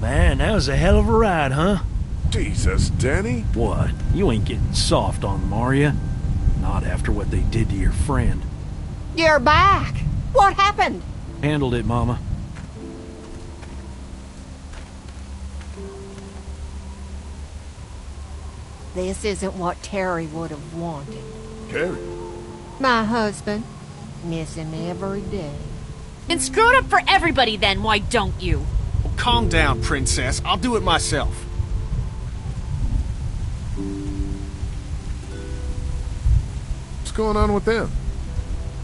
Man, that was a hell of a ride, huh? Jesus, Danny. What? You ain't getting soft on them, are ya? Not after what they did to your friend. You're back! What happened? Handled it, Mama. This isn't what Terry would have wanted. Terry? My husband. Miss him every day. Then screw it up for everybody then, why don't you? Well, calm down, Princess. I'll do it myself. What's going on with them?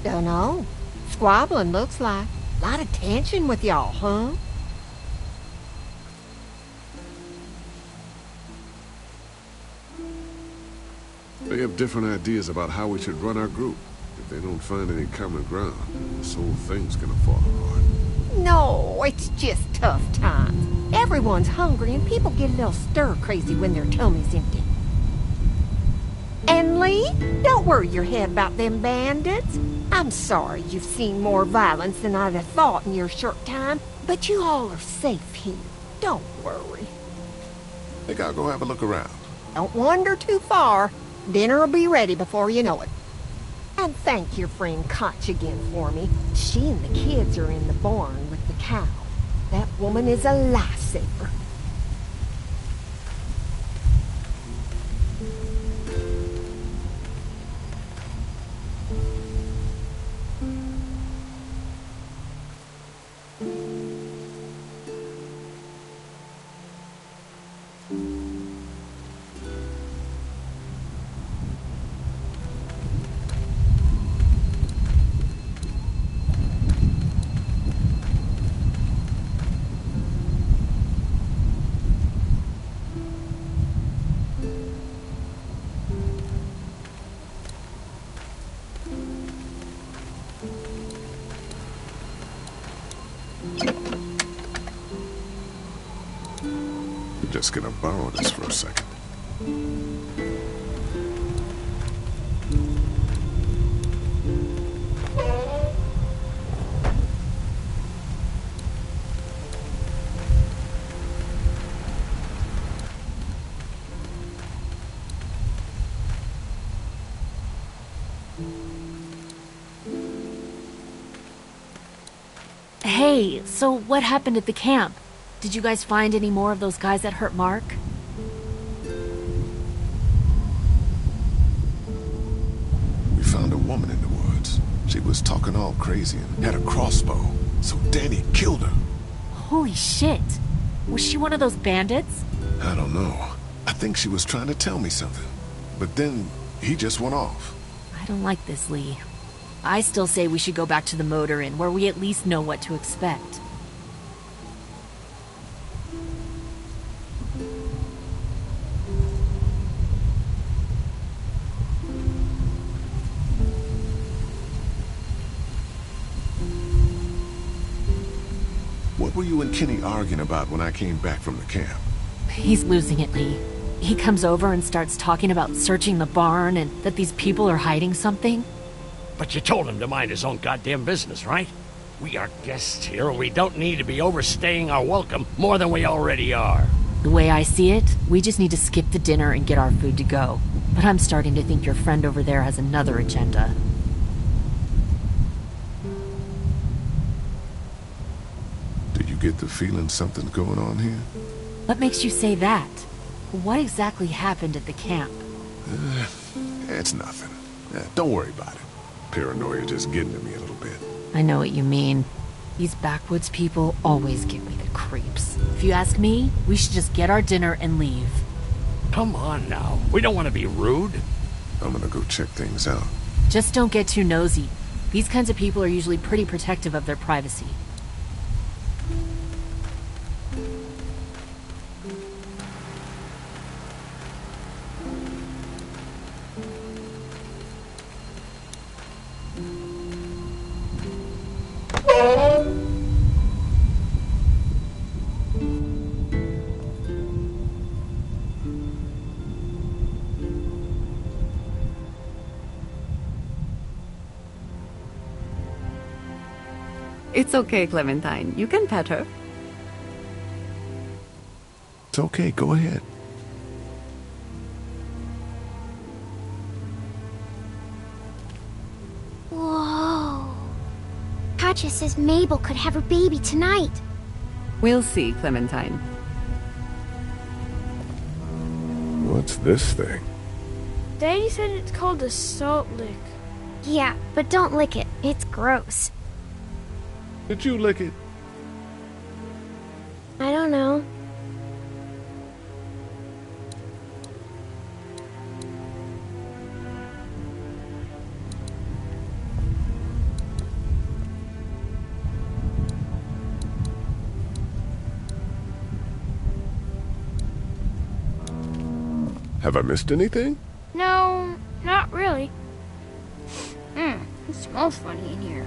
Dunno. Squabbling, looks like. Lot of tension with y'all, huh? They have different ideas about how we should run our group. If they don't find any common ground, this whole thing's gonna fall apart. No, it's just tough times. Everyone's hungry and people get a little stir-crazy when their tummy's empty. And Lee, don't worry your head about them bandits. I'm sorry you've seen more violence than I'd have thought in your short time, but you all are safe here. Don't worry. Think I'll go have a look around. Don't wander too far. Dinner'll be ready before you know it. And thank your friend Koch again for me. She and the kids are in the barn with the cow. That woman is a lifesaver. I'm just gonna borrow this for a second. Hey, so what happened at the camp? Did you guys find any more of those guys that hurt Mark? We found a woman in the woods. She was talking all crazy and had a crossbow. So Danny killed her. Holy shit. Was she one of those bandits? I don't know. I think she was trying to tell me something. But then he just went off. I don't like this, Lee. I still say we should go back to the motor inn where we at least know what to expect. What were you and Kenny arguing about when I came back from the camp? He's losing it, Lee. He comes over and starts talking about searching the barn and that these people are hiding something. But you told him to mind his own goddamn business, right? We are guests here. We don't need to be overstaying our welcome more than we already are. The way I see it, we just need to skip the dinner and get our food to go. But I'm starting to think your friend over there has another agenda. Did you get the feeling something's going on here? What makes you say that? What exactly happened at the camp? It's nothing. Don't worry about it. Paranoia just getting to me a little bit. I know what you mean. These backwoods people always give me the creeps. If you ask me, we should just get our dinner and leave. Come on now. We don't want to be rude. I'm gonna go check things out. Just don't get too nosy. These kinds of people are usually pretty protective of their privacy. It's okay, Clementine. You can pet her. It's okay, go ahead. Whoa. Katjaa says Mabel could have her baby tonight. We'll see, Clementine. What's this thing? Daddy said it's called a salt lick. Yeah, but don't lick it. It's gross. Did you lick it? I don't know. Have I missed anything? No, not really. It smells funny in here.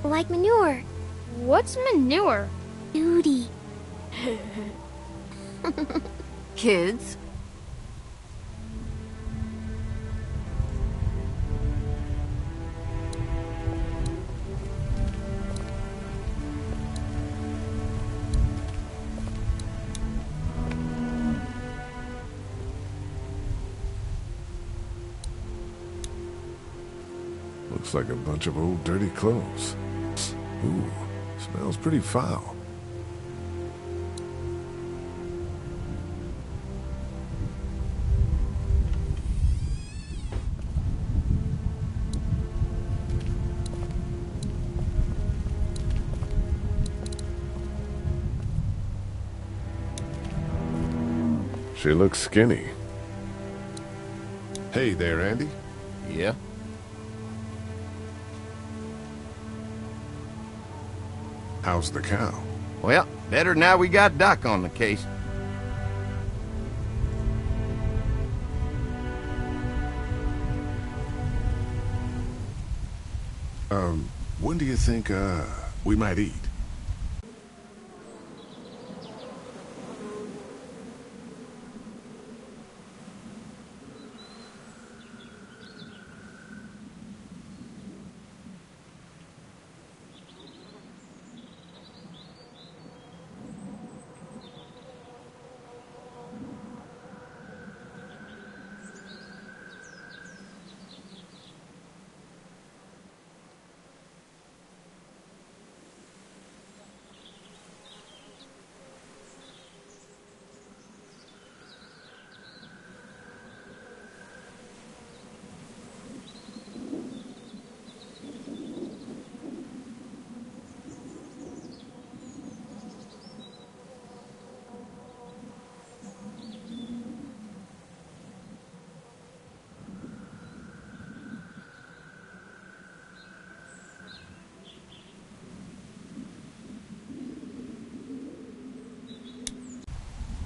Like manure. What's manure? Duty. Kids? Looks like a bunch of old dirty clothes. Ooh, smells pretty foul. She looks skinny. Hey there, Andy. Yeah? How's the cow? Well, better now we got Doc on the case. When do you think, we might eat?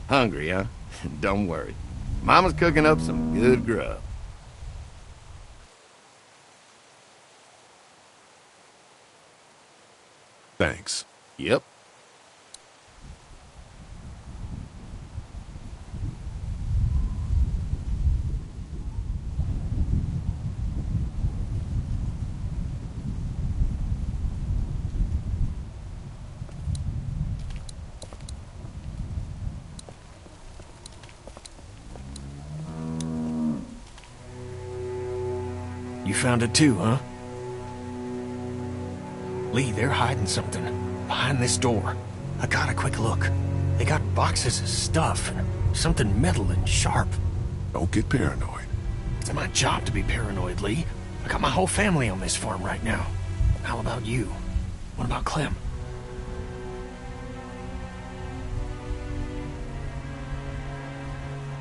Hungry, huh? Don't worry. Mama's cooking up some good grub. Thanks. Yep. You found it too, huh? Lee, they're hiding something behind this door. I got a quick look. They got boxes of stuff and something metal and sharp. Don't get paranoid. It's my job to be paranoid, Lee. I got my whole family on this farm right now. How about you? What about Clem?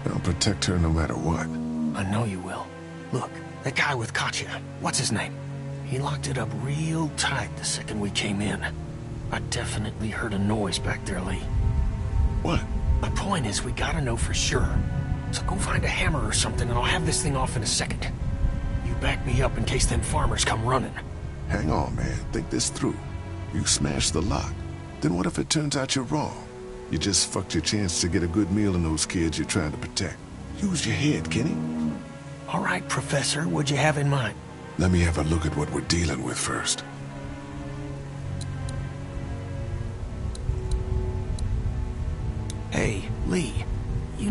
I'll protect her no matter what. I know you will. Look, that guy with Katjaa, what's his name? He locked it up real tight the second we came in. I definitely heard a noise back there, Lee. What? My point is, we gotta know for sure. So go find a hammer or something and I'll have this thing off in a second. You back me up in case them farmers come running. Hang on, man. Think this through. You smashed the lock. Then what if it turns out you're wrong? You just fucked your chance to get a good meal in those kids you're trying to protect. Use your head, Kenny. All right, Professor, what'd you have in mind? Let me have a look at what we're dealing with first.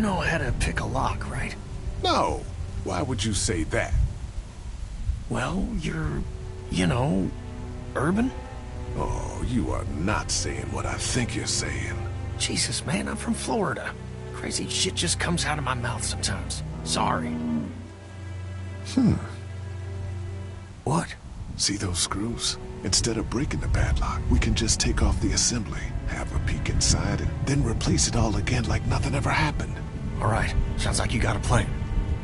You know how to pick a lock, right? No. Why would you say that? Well, you're, you know, urban? Oh, you are not saying what I think you're saying. Jesus, man, I'm from Florida. Crazy shit just comes out of my mouth sometimes. Sorry. What? See those screws? Instead of breaking the padlock, we can just take off the assembly, have a peek inside, and then replace it all again like nothing ever happened. All right, sounds like you got a plan.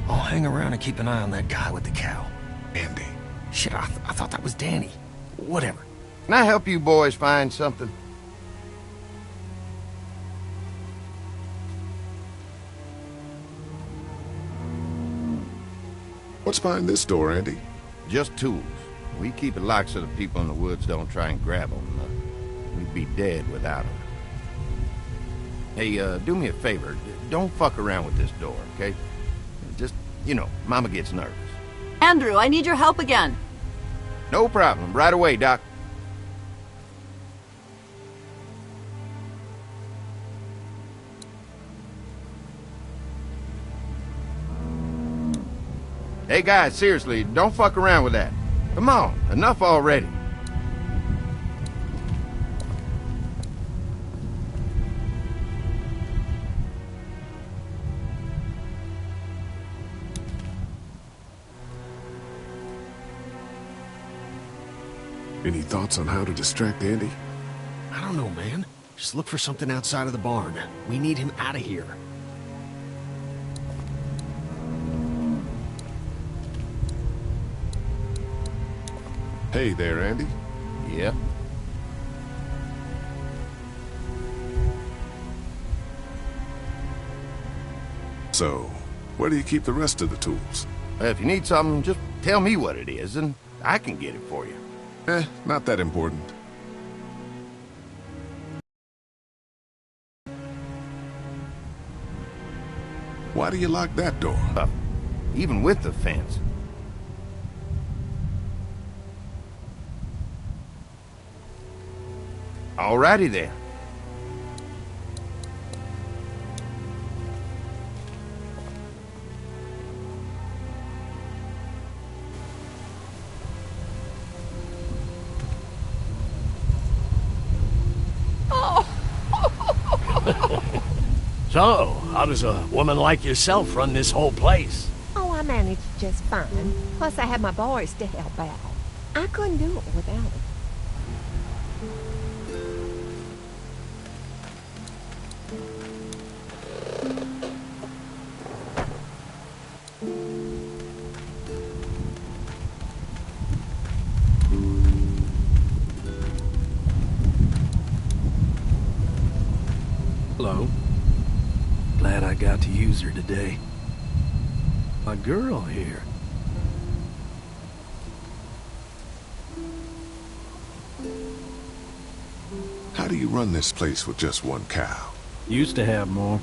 I'll hang around and keep an eye on that guy with the cow. Andy. Shit, I thought that was Danny. Whatever. Can I help you boys find something? What's behind this door, Andy? Just tools. We keep it locked so the people in the woods don't try and grab them. We'd be dead without them. Hey, do me a favor. Don't fuck around with this door, okay? Just, you know, Mama gets nervous. Andrew, I need your help again. No problem. Right away, Doc. Hey, guys, seriously, don't fuck around with that. Come on, enough already. Any thoughts on how to distract Andy? I don't know, man. Just look for something outside of the barn. We need him out of here. Hey there, Andy. Yeah? So, where do you keep the rest of the tools? If you need something, just tell me what it is, and I can get it for you. Not that important. Why do you lock that door? Even with the fence. Alrighty then. So, how does a woman like yourself run this whole place? Oh, I managed just fine. Plus, I had my boys to help out. I couldn't do it without them. Hello. Glad I got to use her today. My girl here. How do you run this place with just one cow? Used to have more.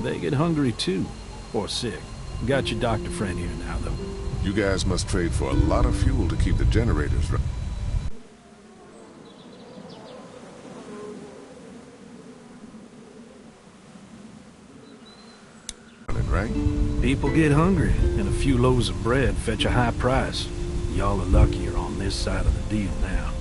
They get hungry too, or sick. Got your doctor friend here now, though. You guys must trade for a lot of fuel to keep the generators running. People get hungry, and a few loaves of bread fetch a high price. Y'all are luckier on this side of the deal now.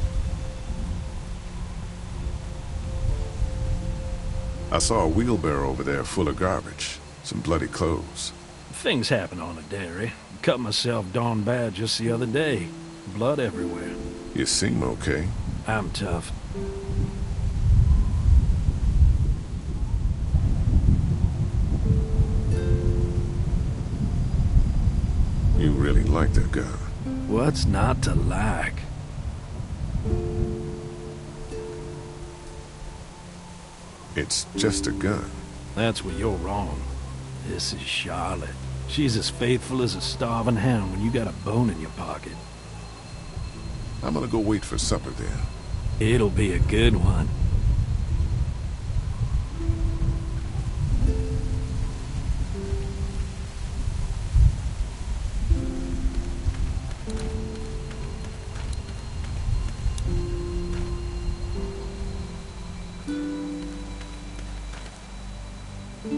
I saw a wheelbarrow over there full of garbage. Some bloody clothes. Things happen on a dairy. Cut myself darn bad just the other day. Blood everywhere. You seem okay. I'm tough. You really like that gun. What's not to like? It's just a gun. That's where you're wrong. This is Charlotte. She's as faithful as a starving hound when you got a bone in your pocket. I'm gonna go wait for supper then. It'll be a good one.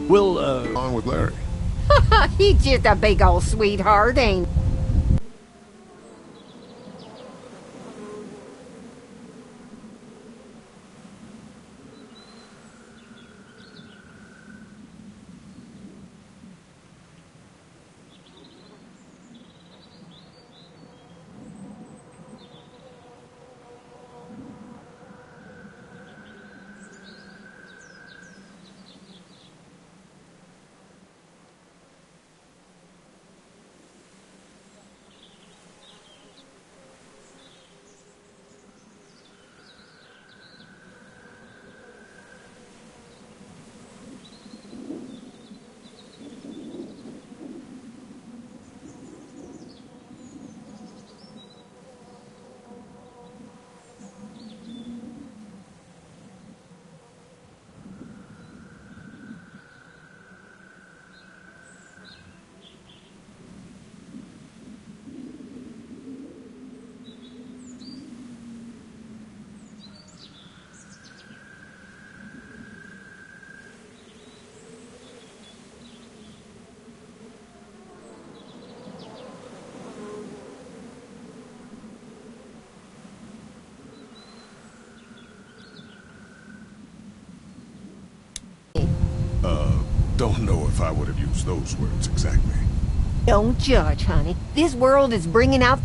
We'll, on with Larry. He's just a big old sweetheart, ain't he? Don't know if I would have used those words exactly. Don't judge, honey. This world is bringing out...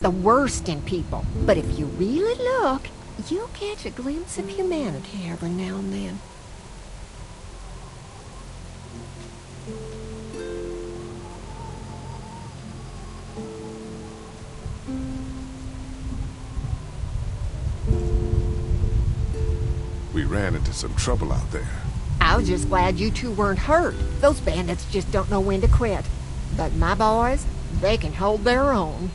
the worst in people. But if you really look, you'll catch a glimpse of humanity every now and then. We ran into some trouble out there. I was just glad you two weren't hurt. Those bandits just don't know when to quit. But my boys, they can hold their own.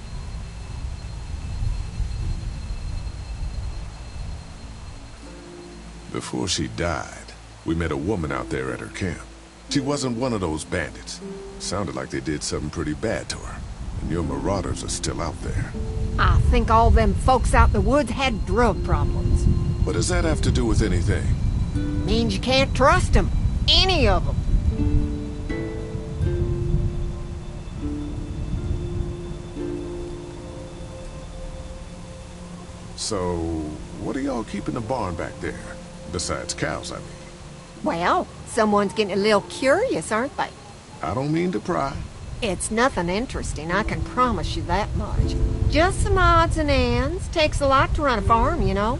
Before she died, we met a woman out there at her camp. She wasn't one of those bandits. Sounded like they did something pretty bad to her. And your marauders are still out there. I think all them folks out in the woods had drug problems. What does that have to do with anything? Means you can't trust them. Any of them. So, what are y'all keeping the barn back there? Besides cows, I mean. Well, someone's getting a little curious, aren't they? I don't mean to pry. It's nothing interesting, I can promise you that much. Just some odds and ends. Takes a lot to run a farm, you know.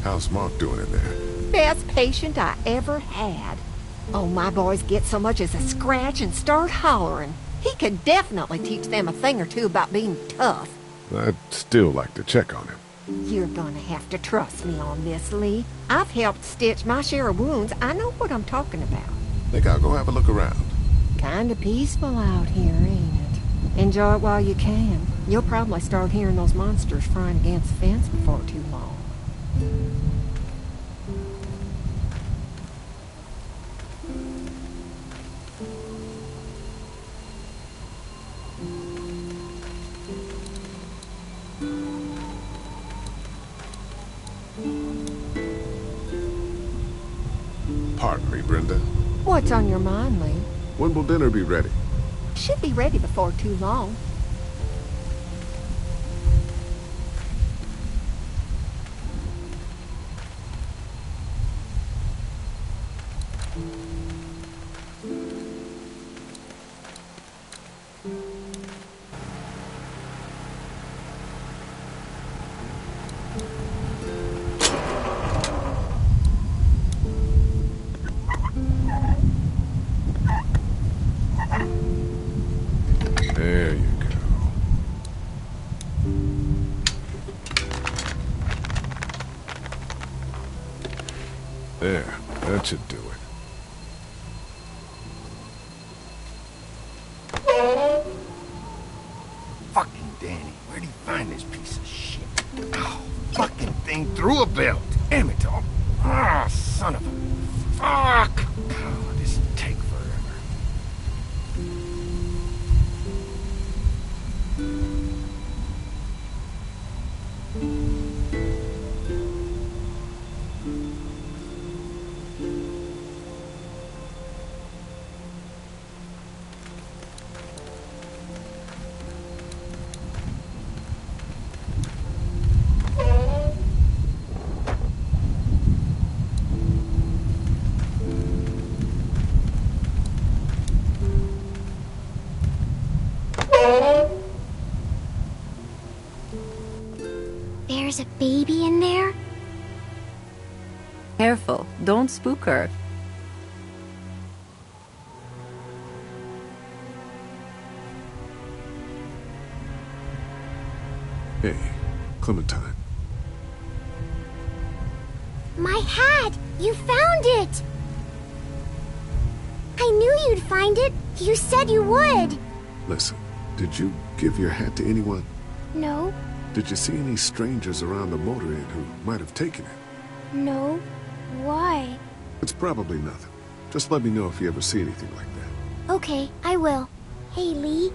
How's Mark doing in there? Best patient I ever had. Oh, my boys get so much as a scratch and start hollering. He could definitely teach them a thing or two about being tough. I'd still like to check on him. You're gonna have to trust me on this, Lee. I've helped stitch my share of wounds. I know what I'm talking about. Think I'll go have a look around. Kinda peaceful out here, ain't it? Enjoy it while you can. You'll probably start hearing those monsters frying against the fence before too long. Pardon me, Brenda. What's on your mind, Lee? When will dinner be ready? Should be ready before too long. There you go. There, that should do it. Fucking Danny, where'd he find this piece of shit? Oh, fucking thing through a belt. Damn it all. Ah, son of a... Fuck! Oh, this'll take forever. There's a baby in there? Careful, don't spook her. Hey, Clementine. My hat! You found it! I knew you'd find it. You said you would. Listen, did you give your hat to anyone? No, Did you see any strangers around the motor inn who might have taken it? no. Why? It's probably nothing. Just let me know if you ever see anything like that. Okay, I will. Hey, Lee.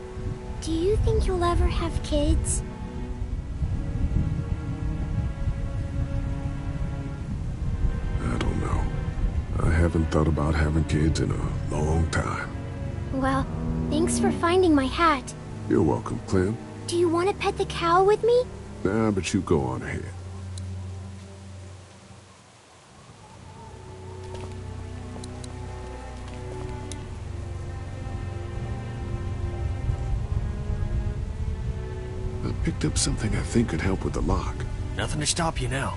Do you think you'll ever have kids? I don't know. I haven't thought about having kids in a long time. Well, thanks for finding my hat. You're welcome, Clem. Do you want to pet the cow with me? Nah, but you go on ahead. I picked up something I think could help with the lock. Nothing to stop you now.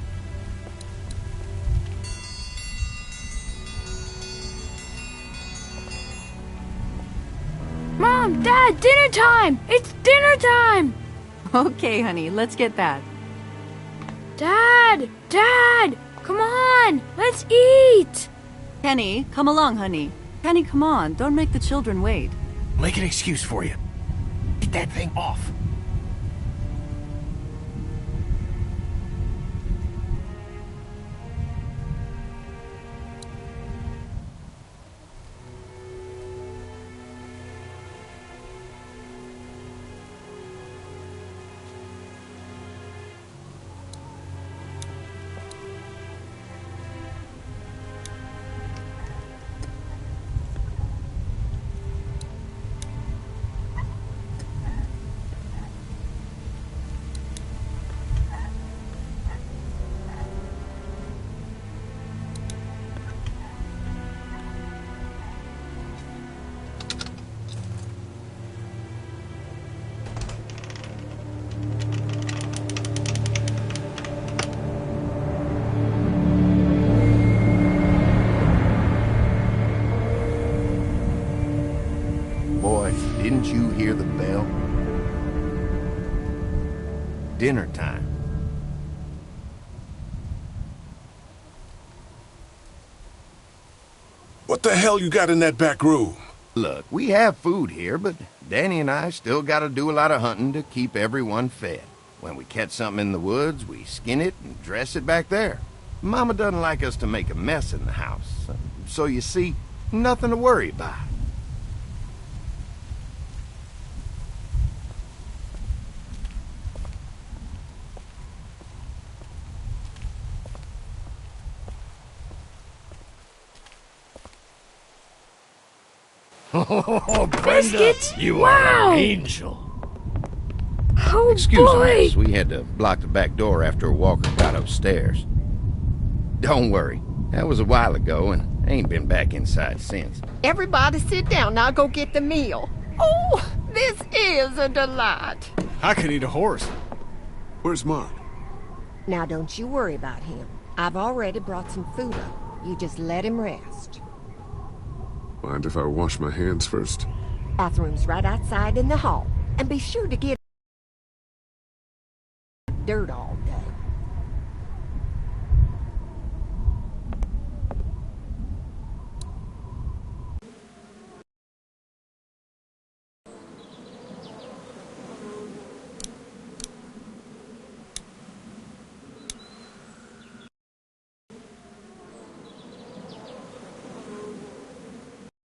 Mom, Dad, dinner time! It's dinner time! Okay, honey, let's get that. Dad! Dad! Come on! Let's eat! Kenny, come along, honey. Kenny, come on. Don't make the children wait. Make an excuse for you. Get that thing off. Don't you hear the bell? Dinner time. What the hell you got in that back room? Look, we have food here, but Danny and I still gotta do a lot of hunting to keep everyone fed. When we catch something in the woods, we skin it and dress it back there. Mama doesn't like us to make a mess in the house, so you see, nothing to worry about. Oh, Brenda, Biscuits? you Wow. are an angel. Oh, Excuse boy. us, we had to block the back door after Walker got upstairs. Don't worry, that was a while ago and ain't been back inside since. Everybody sit down. I'll go get the meal. Oh, this is a delight. I can eat a horse. Where's Mark? Now, don't you worry about him. I've already brought some food up. You just let him rest. Mind if I wash my hands first? Bathroom's right outside in the hall. And be sure to get dirt off.